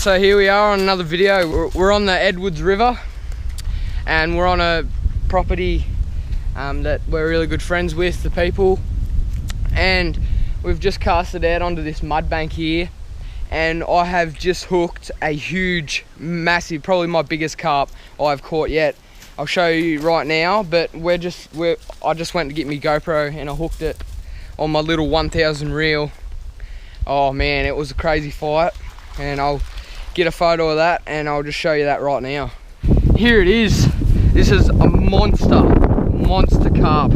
so here we are on another video. We're on the Edwards River and we're on a property that we're really good friends with, the people, and we've just cast it out onto this mud bank here, and I have just hooked a huge, massive, probably my biggest carp I've caught yet. I'll show you right now, but I just went to get me GoPro and I hooked it on my little 1000 reel. Oh man, it was a crazy fight, and I'll get a photo of that and I'll just show you that right now. Here it is. This is a monster carp.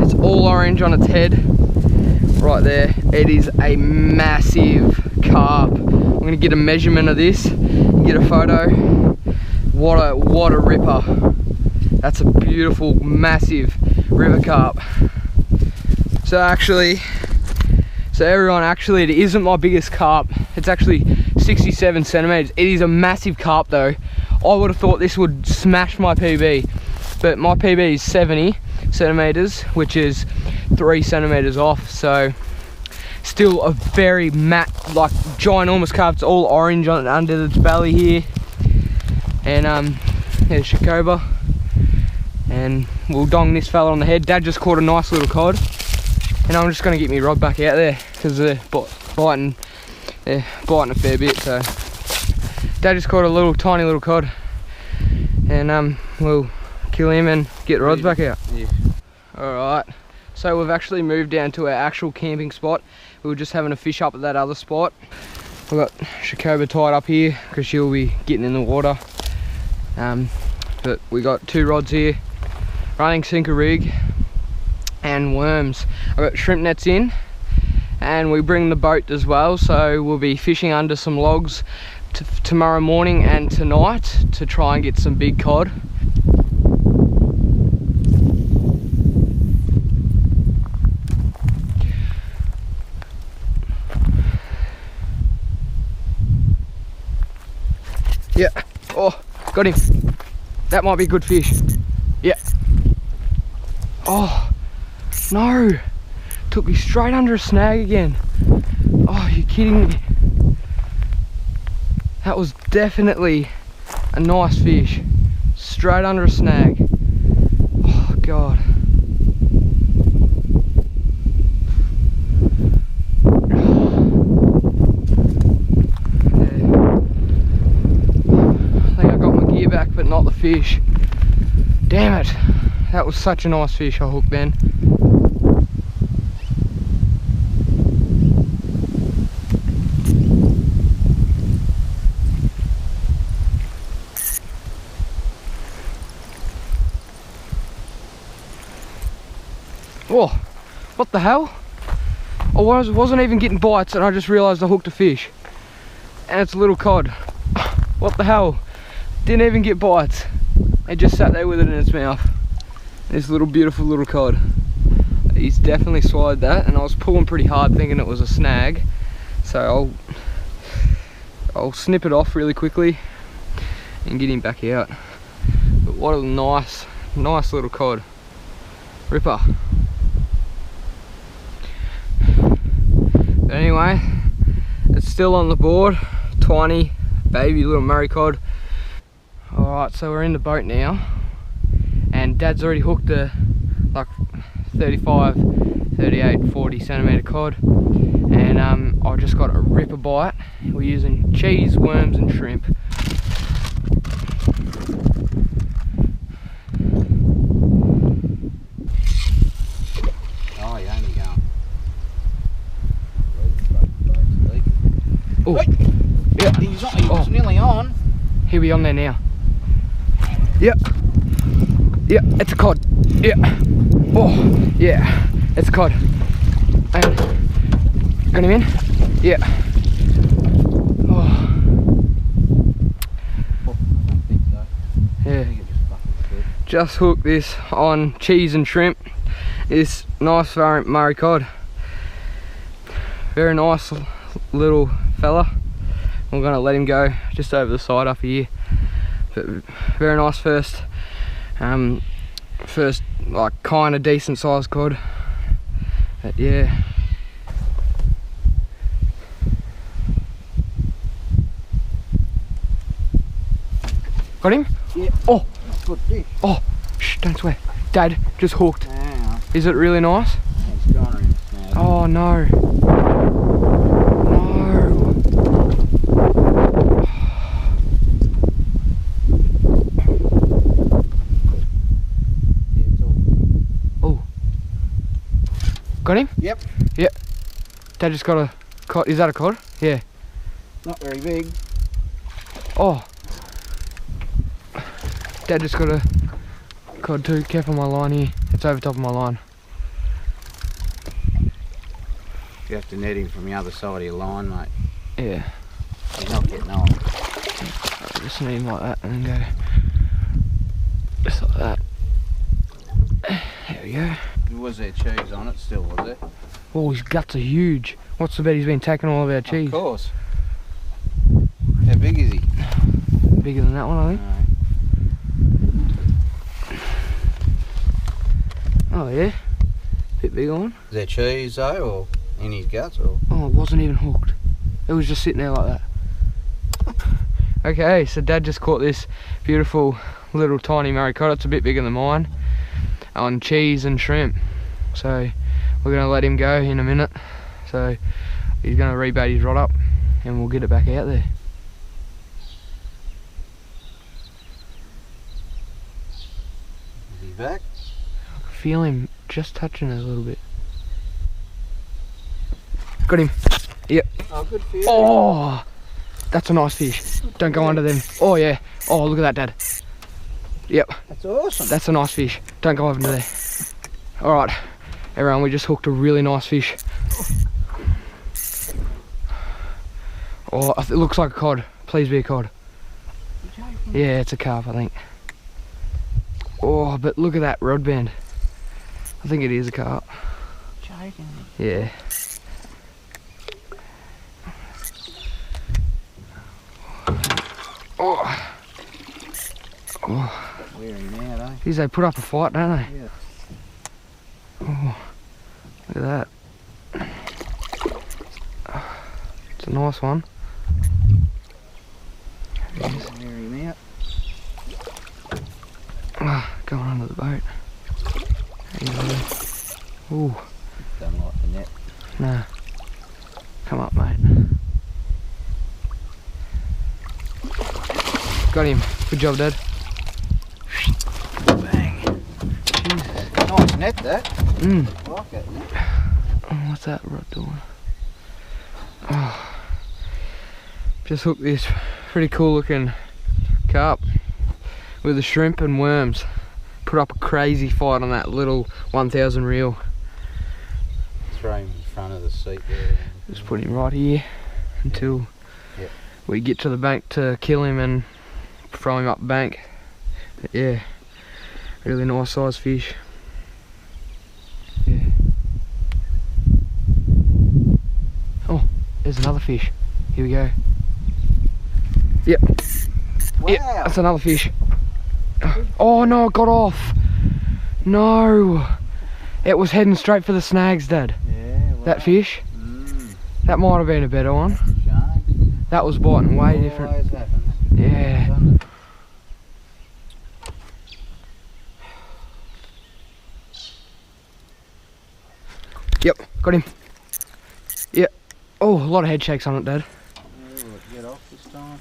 It's all orange on its head right there. It is a massive carp. I'm gonna get a measurement of this and get a photo. What a ripper. That's a beautiful, massive river carp. So everyone, actually, it isn't my biggest carp. It's actually 67 centimeters. It is a massive carp though. I would have thought this would smash my PB, but my PB is 70 centimeters, which is 3 centimeters off. So still a very like ginormous carp. It's all orange under its belly here. And there's Shakoba. And we'll dong this fella on the head. Dad just caught a nice little cod. And I'm just gonna get my rod back out there because they're biting a fair bit. So Dad just caught a tiny little cod, and we'll kill him and get the rods back out. Yeah. All right. So we've actually moved down to our actual camping spot. We were just having a fish up at that other spot. We've got Shakoba tied up here because she'll be getting in the water. But we got 2 rods here, running sinker rig and worms. I've got shrimp nets in, and we bring the boat as well, so we'll be fishing under some logs tomorrow morning and tonight to try and get some big cod. Yeah, oh, got him. That might be a good fish. Yeah. Oh, no. Took me straight under a snag again. Oh, you're kidding me. That was definitely a nice fish. Straight under a snag. Oh, God. I think I got my gear back, but not the fish. Damn it. That was such a nice fish I hooked then. Oh, what the hell? I wasn't even getting bites and I just realised I hooked a fish. And it's a little cod. What the hell? Didn't even get bites. It just sat there with it in its mouth. This little beautiful little cod. He's definitely swallowed that, and I was pulling pretty hard thinking it was a snag. So I'll snip it off really quickly and get him back out. But what a nice little cod. Ripper. But anyway, it's still on the board. Tiny, baby little Murray Cod. Alright, so we're in the boat now, and Dad's already hooked a like 35, 38, 40 centimeter cod, and I just got a ripper bite. We're using cheese, worms and shrimp. Oh, you're only going. Oh, yeah. He was nearly on. He'll be on there now. Yep. Yeah, it's a cod. Yeah. Oh, yeah. It's a cod. And got him in? Yeah. Oh. Yeah. Just hooked this on cheese and shrimp. This nice variant Murray Cod. Very nice little fella. I'm gonna let him go just over the side up here. But very nice first like kind of decent sized cod. But yeah. Got him? Yep. Oh, That's a good fish. oh, shh, don't swear. Dad, just hooked. Yeah. Is it really nice? It's gone in its mouth. Oh no. No. Yeah, it's all... Oh. Got him? Yep. Yep. Dad just got a cod. Is that a cod? Yeah. Not very big. Oh. Dad just got a cod too. Careful my line here. It's over top of my line. You have to net him from the other side of your line, mate. Yeah. He's not getting on. I'll just need him like that and then go just like that. There we go. Was there cheese on it still, was there? Oh, his guts are huge. What's the bet he's been taking all of our cheese? Of course. How big is he? Bigger than that one, I think. No. Oh yeah. Bit bigger one. Is there cheese though, or in his guts, or? Oh, it wasn't even hooked. It was just sitting there like that. Okay, so Dad just caught this beautiful little tiny Murray Cod. It's a bit bigger than mine. On cheese and shrimp. So we're gonna let him go in a minute. So he's gonna rebait his rod up and we'll get it back out there. Is he back? I can feel him just touching it a little bit. Got him. Yep. Oh, good fish. Oh, that's a nice fish. Don't go under them. Oh yeah. Oh, look at that, Dad. Yep. That's awesome. That's a nice fish. Don't go over there. All right, everyone, we just hooked a really nice fish. Oh, it looks like a cod. Please be a cod. Yeah, it's a carp, I think. Oh, but look at that rod bend. I think it is a carp. Joking. Yeah. Oh. Oh. Wearing out, eh? Geez, they put up a fight, don't they? Yeah. Oh, look at that. It's a nice one. Wearing out. Going under the boat. There you go. Ooh, Don't like the net. no. Come up, mate. Got him. Good job, Dad. Bang. Nice net, that. I like that net. Oh, what's that rod doing? Oh, just hooked this pretty cool looking carp with the shrimp and worms. Put up a crazy fight on that little 1000 reel. Throw him in front of the seat there. Just put him right here until we get to the bank to kill him and throw him up bank. But yeah, really nice size fish. Yeah. Oh, there's another fish. Here we go. Yep. Wow. Yep, that's another fish. Oh no, it got off. No. It was heading straight for the snags, Dad. Yeah, wow. That fish. That might have been a better one. Shame. That was biting way different. Always happens. Yeah. Doesn't it? Yep, got him. Yep. Oh, a lot of head shakes on it, Dad. Yeah, will it get off this time?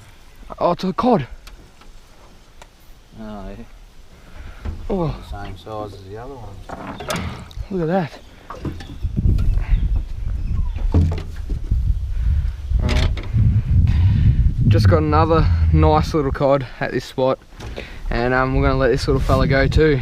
Oh, it's a cod. Oh, yeah. Oh, The same size as the other ones. look at that. Alright. Just got another nice little cod at this spot. And we're going to let this little fella go too.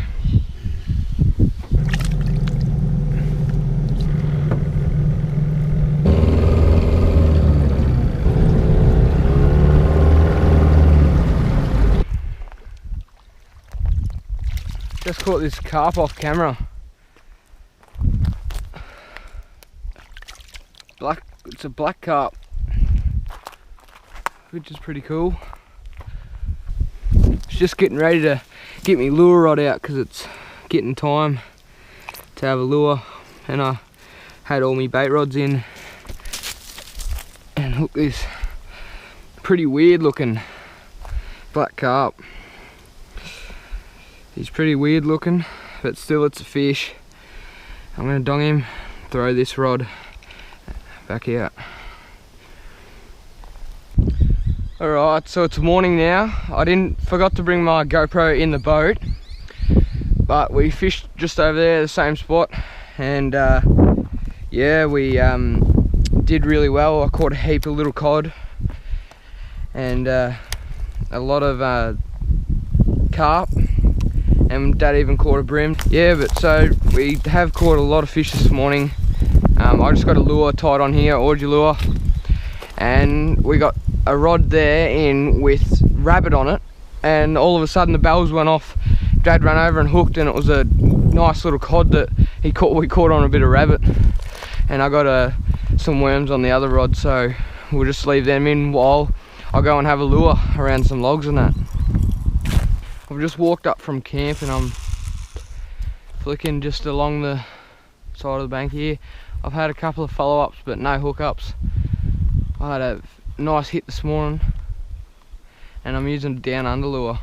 Just caught this carp off camera. It's a black carp, which is pretty cool. It's just getting ready to get me lure rod out because it's getting time to have a lure, and I had all my bait rods in and hooked this pretty weird looking black carp. He's pretty weird looking, but still it's a fish. I'm gonna dong him, throw this rod back out. Alright, so it's morning now. I forgot to bring my GoPro in the boat, but we fished just over there, the same spot, and yeah, we did really well. I caught a heap of little cod and a lot of carp, and Dad even caught a brim. Yeah, but so we have caught a lot of fish this morning. I just got a lure tied on here, orgy lure, and we got a rod there in with rabbit on it, and all of a sudden the bells went off. Dad ran over and hooked, and it was a nice little cod that we caught on a bit of rabbit, and I got some worms on the other rod, so we'll just leave them in while I go and have a lure around some logs and that. I've just walked up from camp and I'm flicking just along the side of the bank here. I've had a couple of follow-ups but no hookups. I had a nice hit this morning and I'm using a down under lure.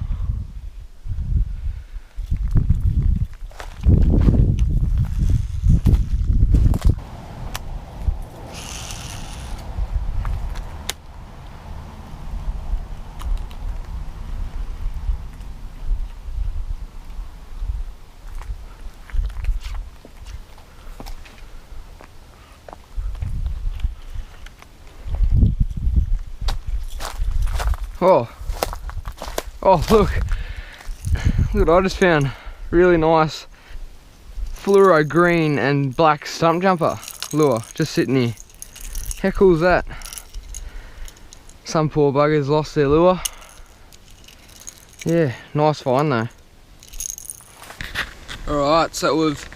Oh look what I just found. Really nice fluoro green and black stump jumper lure just sitting here. How cool is that? Some poor buggers lost their lure. Yeah, nice find though. Alright, so we've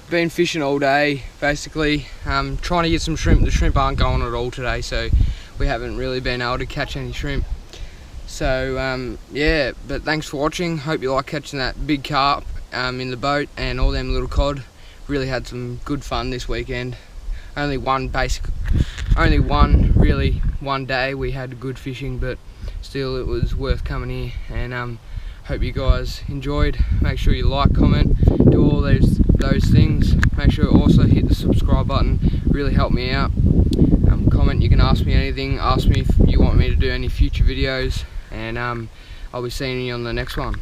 been fishing all day basically, trying to get some shrimp. The shrimp aren't going at all today, so we haven't really been able to catch any shrimp. So yeah, but thanks for watching. Hope you like catching that big carp in the boat and all them little cod. Really had some good fun this weekend. Only one day we had good fishing, but still it was worth coming here, and hope you guys enjoyed. Make sure you like, comment, do all those things. Make sure you also hit the subscribe button, really help me out. Comment, you can ask me anything, ask me if you want me to do any future videos, and I'll be seeing you on the next one.